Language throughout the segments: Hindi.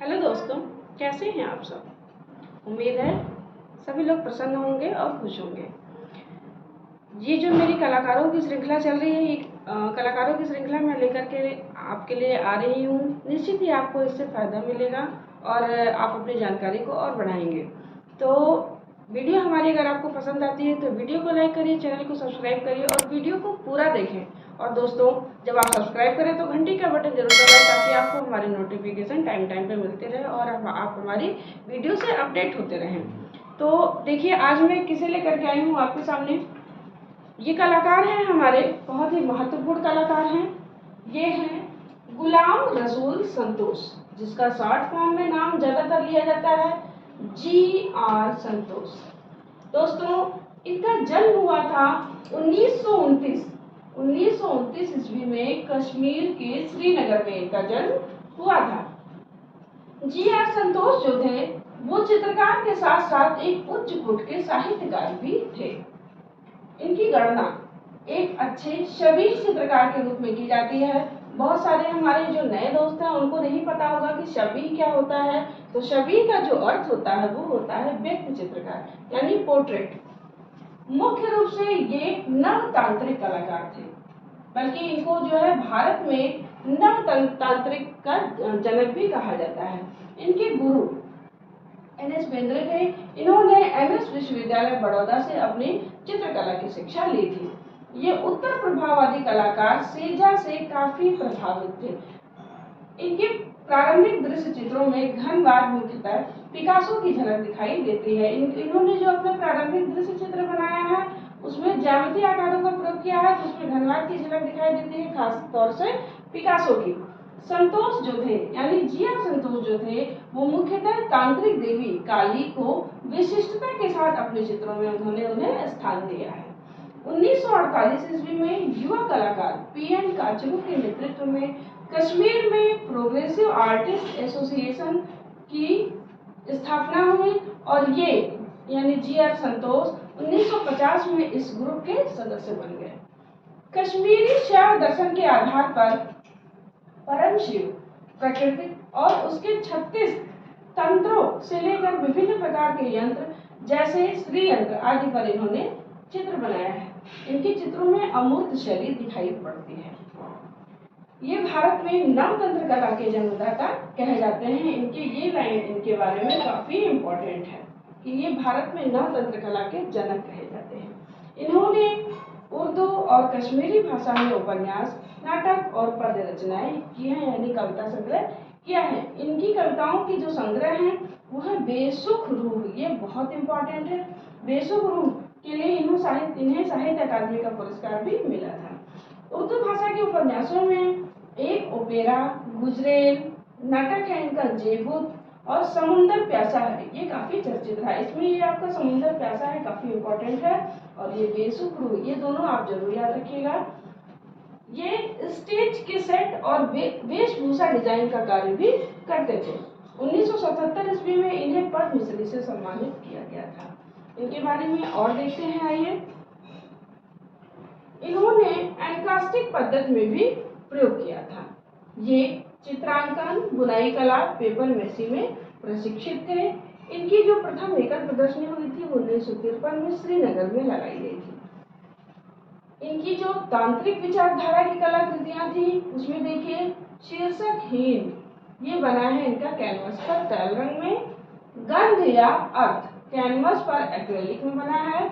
हेलो दोस्तों, कैसे हैं आप सब। उम्मीद है सभी लोग प्रसन्न होंगे और खुश होंगे। ये जो मेरी कलाकारों की श्रृंखला चल रही है, ये कलाकारों की श्रृंखला मैं लेकर के आपके लिए आ रही हूँ। निश्चित ही आपको इससे फ़ायदा मिलेगा और आप अपनी जानकारी को और बढ़ाएंगे। तो वीडियो हमारी अगर आपको पसंद आती है तो वीडियो को लाइक करिए, चैनल को सब्सक्राइब करिए और वीडियो को पूरा देखें। और दोस्तों, जब आप सब्सक्राइब करें तो घंटी का बटन जरूर दबाएं ताकि आपको हमारे नोटिफिकेशन टाइम टाइम पे मिलते रहे और आप हमारी वीडियो से अपडेट होते रहें। तो देखिए, आज मैं किसे लेकर के आई हूँ आपके सामने। ये कलाकार हैं, हमारे बहुत ही महत्वपूर्ण कलाकार हैं। ये हैं गुलाम रसूल संतोष, जिसका शॉर्ट फॉर्म में नाम ज्यादातर लिया जाता है GR संतोष। दोस्तों, इनका जन्म हुआ था 1929 ईस्वी में कश्मीर के श्रीनगर में इनका जन्म हुआ था। GR संतोष जो थे वो चित्रकार के साथ साथ एक उच्च कोटि के साहित्यकार भी थे। इनकी गणना एक अच्छे छवि चित्रकार के रूप में की जाती है। बहुत सारे हमारे जो नए दोस्त हैं उनको नहीं पता होगा कि छवि क्या होता है। तो छवि का जो अर्थ होता है वो होता है व्यक्ति चित्रकार, यानी पोर्ट्रेट। मुख्य रूप से ये नवतांत्रिक कलाकार थे, बल्कि इनको जो है भारत में नवतांत्रिक का जनक भी कहा जाता है। इनके गुरु NS बेंद्रे थे। इन्होंने MS विश्वविद्यालय बड़ौदा से अपनी चित्रकला की शिक्षा ली थी। ये उत्तर प्रभाववादी कलाकार सेजा से काफी प्रभावित थे। इनके प्रारंभिक दृश्य चित्रों में घनवाद, मुख्यतः पिकासो की झलक दिखाई देती है। इन्होंने जो अपना प्रारंभिक दृश्य चित्र बनाया है उसमें ज्यामितीय आकारों का प्रयोग किया है, तो उसमें घनवाद की झलक दिखाई देती है, खास तौर से पिकासो की। संतोष जो थे, यानी GR संतोष जो थे, वो मुख्यतः तांत्रिक देवी काली को विशिष्टता के साथ अपने चित्रों में उन्होंने उन्हें स्थान दिया है। 1948 ईस्वी में युवा कलाकार PN काचरू के नेतृत्व में कश्मीर में प्रोग्रेसिव आर्टिस्ट एसोसिएशन की स्थापना हुई और ये यानी GR संतोष 1950 में इस ग्रुप के सदस्य बन गए। कश्मीरी शैव दर्शन के आधार पर परम शिव, प्रकृति और उसके 36 तंत्रों से लेकर विभिन्न प्रकार के यंत्र जैसे श्री यंत्र आदि पर इन्होंने चित्र बनाया है। इनके चित्रों में अमूर्त शैली दिखाई पड़ती है। ये भारत में नवतंत्र कला के जन्मदाता कहे जाते हैं। इनके ये लाइन इनके बारे में काफी इम्पोर्टेंट है कि ये भारत में नवतंत्र कला के जनक कहे जाते हैं। इन्होंने उर्दू और कश्मीरी भाषा में उपन्यास, नाटक और पद्य रचनाएं की हैं, यानी कविता संग्रह किया है। इनकी कविताओं की जो संग्रह है वो है बेसुख रूह। ये बहुत इंपॉर्टेंट है। बेसुख रूह के लिए इन्हें साहित्य अकादमी का पुरस्कार भी मिला था। उर्दू भाषा के उपन्यासों में एक ओपेरा, गुजरेल, नाटक है इनका जेबुत और समुंदर प्यासा है, ये काफी चर्चित रहा। इसमें ये आपका समुंदर प्यासा है काफी इंपॉर्टेंट है, और ये बेसुख रूह, ये दोनों आप जरूर याद रखिएगा। ये स्टेज के सेट और वेशभूषा डिजाइन का कार्य भी करते थे। 1977 ईस्वी में इन्हें पद्मश्री से सम्मानित किया गया था। इनके बारे में और देखते हैं, आइए। इन्होंने एनकास्टिक पद्धति में भी प्रयोग किया था। ये चित्रांकन, बुनाई कला, पेपर मेसी में प्रशिक्षित थे। इनकी जो प्रथम एकल प्रदर्शनी हुई थी 1953 में श्रीनगर में लगाई गई थी। इनकी जो तांत्रिक विचारधारा की कलाकृतियां थी उसमें देखिए शीर्षक हीन, ये बना है इनका कैनवस पर तैल रंग में। गंध या अर्थ कैनवस पर एक्रेलिक में बना है।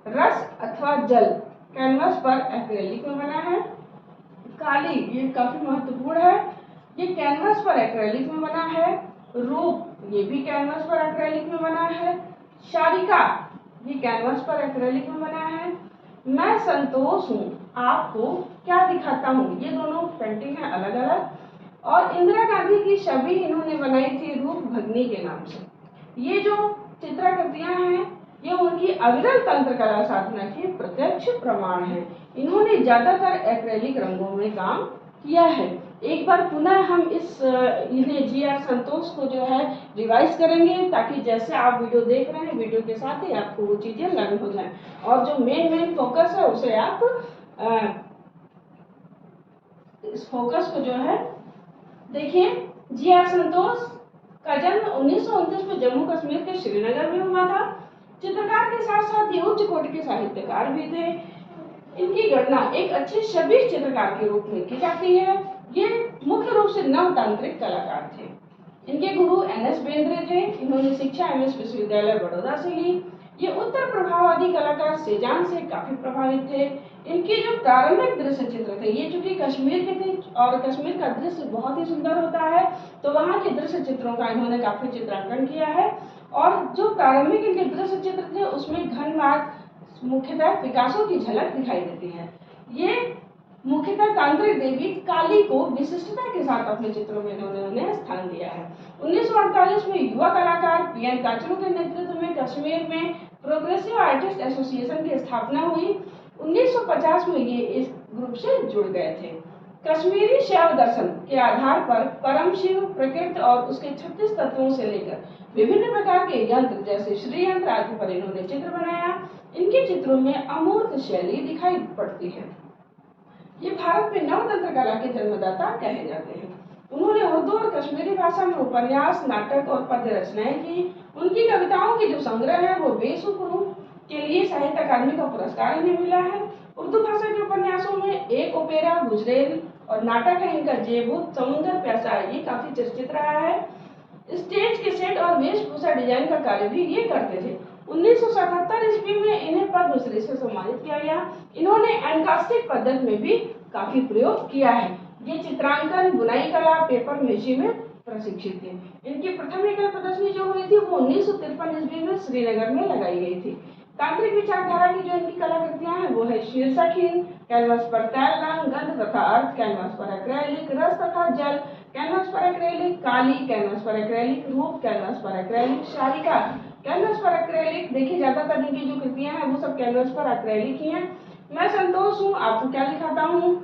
रस अथवा जल कैनवस पर एक्रेलिक में बना है। काली, ये काफी महत्वपूर्ण है, ये कैनवस पर एक्रेलिक में बना है। रूप, ये भी कैनवस पर एक्रेलिक में बना है। शारिका, ये कैनवस पर एक्रेलिक में बना है। मैं संतोष हूँ, आपको क्या दिखाता हूँ, ये दोनों पेंटिंग है अलग अलग। और इंदिरा गांधी की छवि इन्होंने बनाई थी रूप भगनी के नाम से। ये जो चित्रकृतियां हैं ये उनकी अविरल तंत्र कला साधना के प्रत्यक्ष प्रमाण है। इन्होंने ज्यादातर एक्रेलिक रंगों में काम किया है। एक बार पुनः हम इन्हें GR संतोष को जो है रिवाइज करेंगे, ताकि जैसे आप वीडियो देख रहे हैं वीडियो के साथ ही आपको वो चीजें लर्न हो जाएं, और जो मेन फोकस है उसे आप इस फोकस को जो है देखिए। GR संतोष का जन्म 1929 में जम्मू कश्मीर के श्रीनगर में हुआ था। चित्रकार के साथ साथ ये उच्च कोटि के साहित्यकार भी थे। इनकी गणना एक अच्छे छवि चित्रकार के रूप में की जाती है। ये मुख्य रूप से नवतांत्रिक कलाकार थे। इनके गुरु एन.एस. बेंद्रे थे। इन्होंने शिक्षा एमएस विश्वविद्यालय बड़ौदा से ली। ये उत्तर प्रभाववादी कलाकार सेजान से काफी प्रभावित थे। इनके जो प्रारंभिक दृश्य चित्र थे, ये चूंकि कश्मीर के थे और कश्मीर का दृश्य बहुत ही सुंदर होता है, तो वहाँ के दृश्य चित्रों का इन्होंने काफी चित्रांकन किया है। और जो प्रारंभिक इनके दृश्य चित्र थे, उसमें घनवाद, मुख्यतः पिकासो की झलक दिखाई देती है। ये मुख्यतः तांत्रिक देवी काली को विशिष्टता के साथ अपने चित्रों में इन्होंने स्थान दिया है। 1948 में युवा कलाकार पी.एन. काचरू के नेतृत्व में कश्मीर में प्रोग्रेसिव आर्टिस्ट एसोसिएशन की स्थापना हुई। 1950 में ये इस ग्रुप से जुड़ गए थे। कश्मीरी शैव दर्शन के आधार पर परम शिव, प्रकृति और उसके 36 तत्वों से लेकर विभिन्न प्रकार के यंत्र जैसे श्री यंत्र आदि पर इन्होंने चित्र बनाया। इनके चित्रों में अमूर्त शैली दिखाई पड़ती है। ये भारत में नवतंत्र कला के जन्मदाता कहे जाते हैं। उन्होंने उर्दू और कश्मीरी भाषा में उपन्यास, नाटक और पद्य रचनाएं की। उनकी कविताओं के जो संग्रह है वो बेसुखरू के लिए साहित्य अकादमी का पुरस्कार इन्हें मिला है। उर्दू भाषा के उपन्यासों में एक ओपेरा, गुजरेल और नाटक है इनका जेबूत, समुंदर प्यासा, ये काफी चर्चित रहा है। स्टेज के सेट और वेशभूषा डिजाइन का कार्य भी ये करते थे। 1977 ईस्वी में इन्हें पद्मश्री से सम्मानित किया गया। इन्होंने एनकास्टिक पद्धति में भी काफी प्रयोग किया है। ये चित्रांकन, बुनाई कला, पेपर मेशी में प्रशिक्षित थे। इनकी प्रथम एकल प्रदर्शनी जो हुई थी वो 1953 ईस्वी में श्रीनगर में लगाई गई थी। तांत्रिक विचारधारा की जो इनकी कलाकृतियां हैं वो है शीर्षकहीन, कैनवास पर तैल रंग, गंध तथा अर्थ, कैनवास पर एक्रेलिक, रस तथा जल, कैनवास पर एक्रेलिक, काली, कैनवास पर एक्रेलिक, रूप, कैनवास पर एक्रेलिक, शारिका, कैनवास पर एक्रेलिक। देखिए ज्यादातर इनकी जो कृतियां हैं वो सब कैनवास पर एक्रेलिक ही हैं। मैं संतोष हूँ, आपको क्या दिखाता हूँ।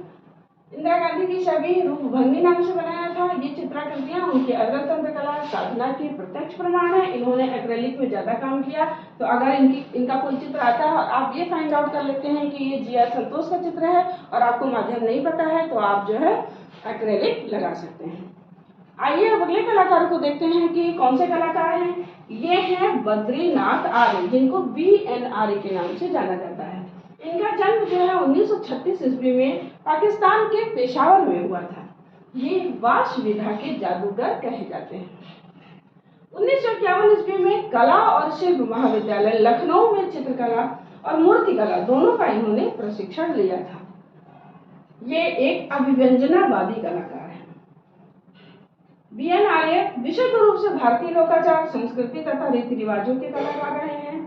इंदिरा गांधी की छवि रूपभंगी नाम से बनाया था। ये चित्राकृतियां उनकी अग्रतंत्र कला साधना की प्रत्यक्ष प्रमाण है। इन्होंने एक्रेलिक में ज्यादा काम किया। तो अगर इनका कोई चित्र आता है और आप ये फाइंड आउट कर लेते हैं कि ये जी.आर. संतोष का चित्र है और आपको माध्यम नहीं पता है, तो आप जो है एक्रेलिक लगा सकते हैं। आइए अब अगले कलाकार को देखते हैं कि कौन से कलाकार हैं। ये हैं बद्रीनाथ आर्य, जिनको B.N. आर्य के नाम से जाना जाता है। इनका जन्म जो है 1936 ईस्वी में पाकिस्तान के पेशावर में हुआ था। ये वाश विधा के जादूगर कहे जाते हैं। 1951 ईस्वी में कला और शिल्प महाविद्यालय लखनऊ में चित्रकला और मूर्तिकला दोनों का इन्होंने प्रशिक्षण लिया था। ये एक अभिव्यंजनावादी कलाकार है। B.N. आर्य विशुद्ध रूप से भारतीय लोकाचार, संस्कृति तथा रीति रिवाजों के कलाकार रहे हैं।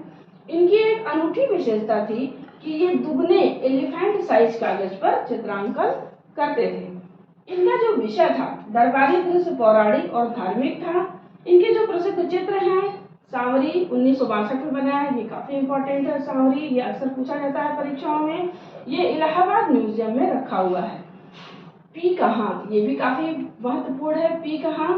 इनकी एक अनूठी विशेषता थी कि ये दुगने एलिफेंट साइज कागज पर चित्रांकन करते थे। इनका जो विषय था दरबारी दृश्य, पौराणिक और धार्मिक था। इनके जो प्रसिद्ध चित्र हैं, सांवरी 1962 में बनाया है, ये काफी इंपॉर्टेंट है। सांवरी ये अक्सर पूछा जाता है परीक्षाओं में। ये इलाहाबाद म्यूजियम में रखा हुआ है। पी कहाँ, ये भी काफी महत्वपूर्ण है। पी कहाँ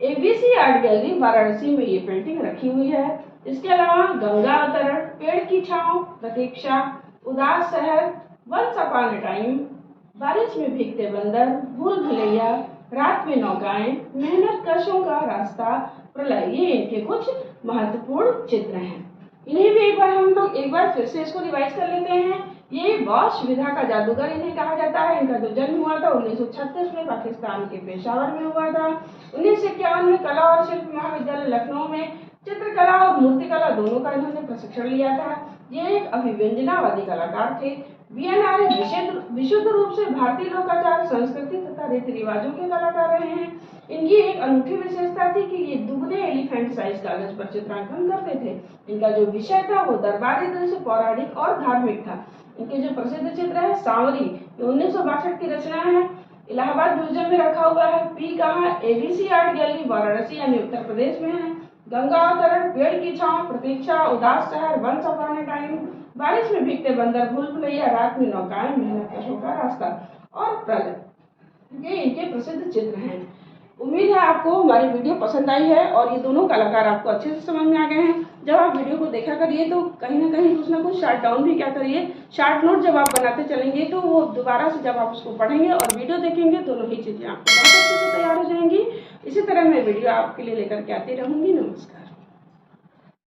ABC आर्ट गैलरी वाराणसी में ये पेंटिंग रखी हुई है। इसके अलावा गंगा अवतरण, पेड़ की छांव, प्रतीक्षा, उदास शहर, वंस अपॉन अ टाइम, बारिश में भीगते बंदर, भूल भुलैया, रात में नौकाएं, मेहनत कशों का रास्ता, प्रलय, ये इनके कुछ महत्वपूर्ण चित्र हैं। इन्हें भी हम लोग एक बार फिर से इसको रिवाइज कर लेते हैं। ये वाश विधा का जादूगर इन्हें कहा जाता है। इनका जो जन्म हुआ था 1936 में पाकिस्तान के पेशावर में हुआ था। 1951 में कला और शिल्प महाविद्यालय लखनऊ में चित्रकला और मूर्तिकला दोनों का इन्होंने प्रशिक्षण लिया था। ये एक अभिव्यंजनावादी कलाकार थे। B.N. आर्य विशुद्ध रूप से भारतीय लोकाचार, संस्कृति तथा रीति रिवाजों के कलाकार रहे हैं। इनकी एक अनूठी विशेषता थी कि ये दुगने एलिफेंट साइज कागज पर चित्रांकन करते थे। इनका जो विषय था वो दरबारी दृश्य, पौराणिक और धार्मिक था। इनके जो प्रसिद्ध चित्र है सांवरी, 1962 की रचना है, इलाहाबाद म्यूजियम में रखा हुआ है। पी कहाँ ABC आर्ट गैलरी वाराणसी यानी उत्तर प्रदेश में है। गंगा अवतरण, पेड़ की छांव, प्रतीक्षा, उदास शहर, वंस अपॉन अ टाइम, बारिश में भीगते बंदर, भूल भुलैया, रात में नौकाएं, मेहनत कशों का रास्ता और प्रलय, ये इनके प्रसिद्ध चित्र हैं। उम्मीद है आपको हमारी वीडियो पसंद आई है और ये दोनों कलाकार आपको अच्छे से समझ में आ गए हैं। जब आप वीडियो को देखा करिए तो कहीं ना कुछ शार्ट डाउन भी क्या करिए, शार्ट नोट जब आप बनाते चलेंगे तो वो दोबारा से जब आप उसको पढ़ेंगे और वीडियो देखेंगे दोनों ही चीज़ें आपको बहुत अच्छे से तैयार हो जाएंगी। इसी तरह मैं वीडियो आपके लिए लेकर के आती रहूँगी। नमस्कार।